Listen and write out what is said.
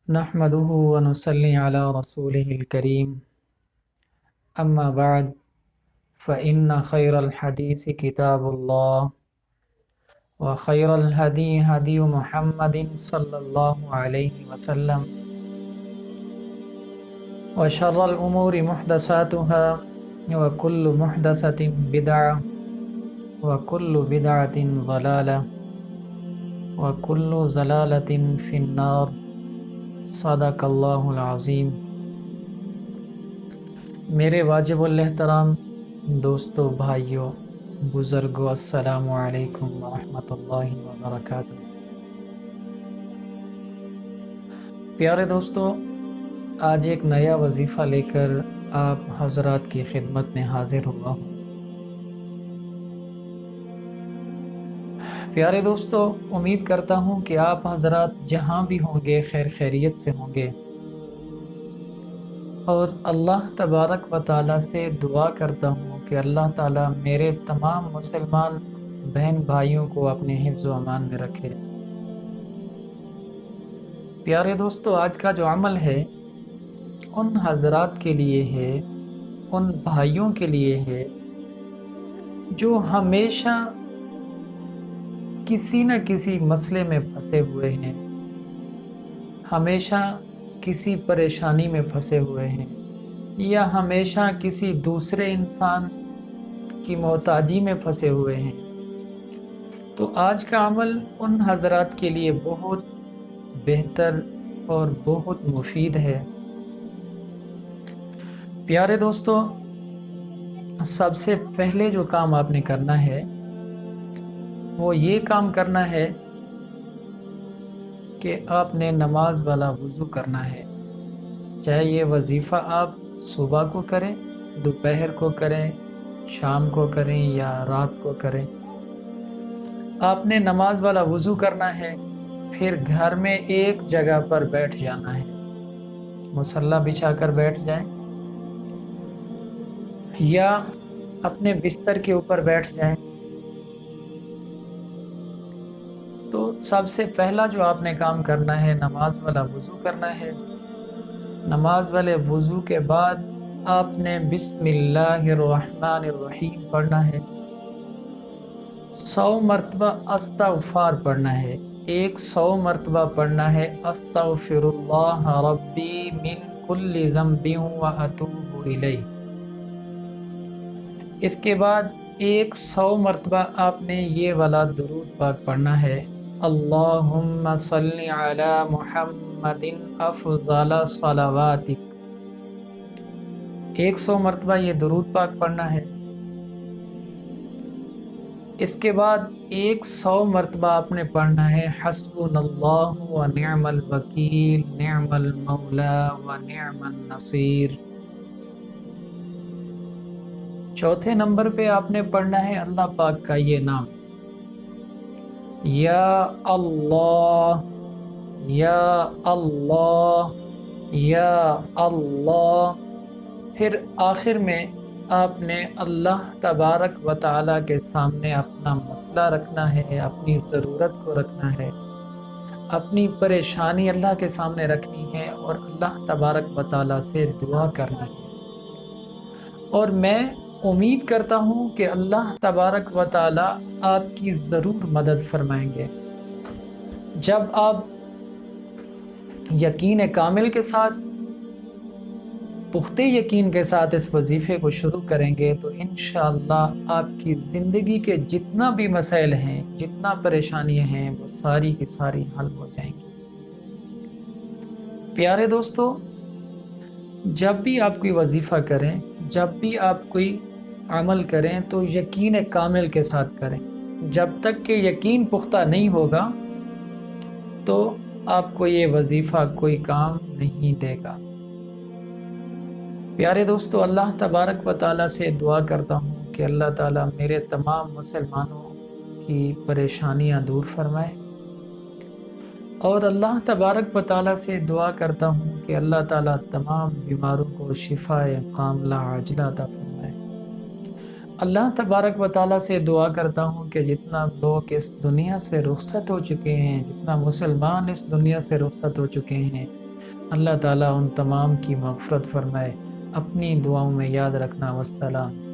نحمده ونصلي على رسوله الكريم أما بعد فإن خير الحديث كتاب الله وخير الهدي هدي محمد صلى الله عليه وسلم وشر الأمور محدثاتها وكل محدثة بدعة وكل بدعة ضلالة وكل ضلالة في النار صدق اللہ العظیم۔ میرے واجب الاحترام دوستو، بھائیوں، بزرگوں، السلام علیکم ورحمۃ اللہ وبرکاتہ۔ پیارے دوستو، آج ایک نیا وظیفہ لے کر آپ حضرات کی خدمت میں حاضر ہوا ہوں۔ پیارے دوستو، امید کرتا ہوں کہ آپ حضرات جہاں بھی ہوں گے خیریت سے ہوں گے، اور اللہ تبارک و تعالیٰ سے دعا کرتا ہوں کہ اللہ تعالیٰ میرے تمام مسلمان بہن بھائیوں کو اپنے حفظ و امان میں رکھے۔ پیارے دوستو، آج کا جو عمل ہے ان حضرات کے لیے ہے، ان بھائیوں کے لیے ہے جو ہمیشہ کسی نہ کسی مسئلے میں پھنسے ہوئے ہیں، ہمیشہ کسی پریشانی میں پھنسے ہوئے ہیں، یا ہمیشہ کسی دوسرے انسان کی محتاجی میں پھنسے ہوئے ہیں۔ تو آج کا عمل ان حضرات کے لیے بہت بہتر اور بہت مفید ہے۔ پیارے دوستو، سب سے پہلے جو کام آپ نے کرنا ہے وہ یہ کام کرنا ہے کہ آپ نے نماز والا وضو کرنا ہے۔ چاہے یہ وظیفہ آپ صبح کو کریں، دوپہر کو کریں، شام کو کریں یا رات کو کریں، آپ نے نماز والا وضو کرنا ہے۔ پھر گھر میں ایک جگہ پر بیٹھ جانا ہے، مصلی بچھا کر بیٹھ جائیں یا اپنے بستر کے اوپر بیٹھ جائیں۔ تو سب سے پہلا جو آپ نے کام کرنا ہے، نماز والا وضو کرنا ہے۔ نماز والے وضو کے بعد آپ نے بسم اللہ الرحمن الرحیم پڑھنا ہے۔ 100 مرتبہ استغفار پڑھنا ہے، 100 مرتبہ پڑھنا ہے استغفر اللہ ربی من کل ذنب واتوب الیہ۔ اس کے بعد 100 مرتبہ آپ نے یہ والا درود پاک پڑھنا ہے، اللہم صلی علی محمد افضل صلواتک۔ 100 مرتبہ یہ درود پاک پڑھنا ہے۔ اس کے بعد 100 مرتبہ آپ نے پڑھنا ہے حسبنا اللہ و نعم الوکیل نعم المولا و نعم النصیر۔ چوتھے نمبر پہ آپ نے پڑھنا ہے اللہ پاک کا یہ نام، یا اللہ یا اللہ یا اللہ۔ پھر آخر میں آپ نے اللہ تبارک و تعالیٰ کے سامنے اپنا مسئلہ رکھنا ہے، اپنی ضرورت کو رکھنا ہے، اپنی پریشانی اللہ کے سامنے رکھنی ہے اور اللہ تبارک و تعالیٰ سے دعا کرنا ہے۔ اور میں امید کرتا ہوں کہ اللہ تبارک و تعالیٰ آپ کی ضرور مدد فرمائیں گے۔ جب آپ یقین کامل کے ساتھ، پختہ یقین کے ساتھ اس وظیفے کو شروع کریں گے تو انشاءاللہ آپ کی زندگی کے جتنا بھی مسائل ہیں، جتنا پریشانیاں ہیں، وہ ساری کی ساری حل ہو جائیں گی۔ پیارے دوستو، جب بھی آپ کوئی وظیفہ کریں، جب بھی آپ کوئی عمل کریں تو یقین کامل کے ساتھ کریں۔ جب تک کہ یقین پختہ نہیں ہوگا تو آپ کو یہ وظیفہ کوئی کام نہیں دے گا۔ پیارے دوستو، اللہ تبارک و تعالیٰ سے دعا کرتا ہوں کہ اللہ تعالیٰ میرے تمام مسلمانوں کی پریشانیاں دور فرمائے، اور اللہ تبارک و تعالیٰ سے دعا کرتا ہوں کہ اللہ تعالیٰ تمام بیماروں کو شفاء کاملہ عاجلہ عطا فرمائے۔ اللہ تبارک و تعالیٰ سے دعا کرتا ہوں کہ جتنا لوگ اس دنیا سے رخصت ہو چکے ہیں، جتنا مسلمان اس دنیا سے رخصت ہو چکے ہیں، اللہ تعالیٰ ان تمام کی مغفرت فرمائے۔ اپنی دعاؤں میں یاد رکھنا۔ والسلام۔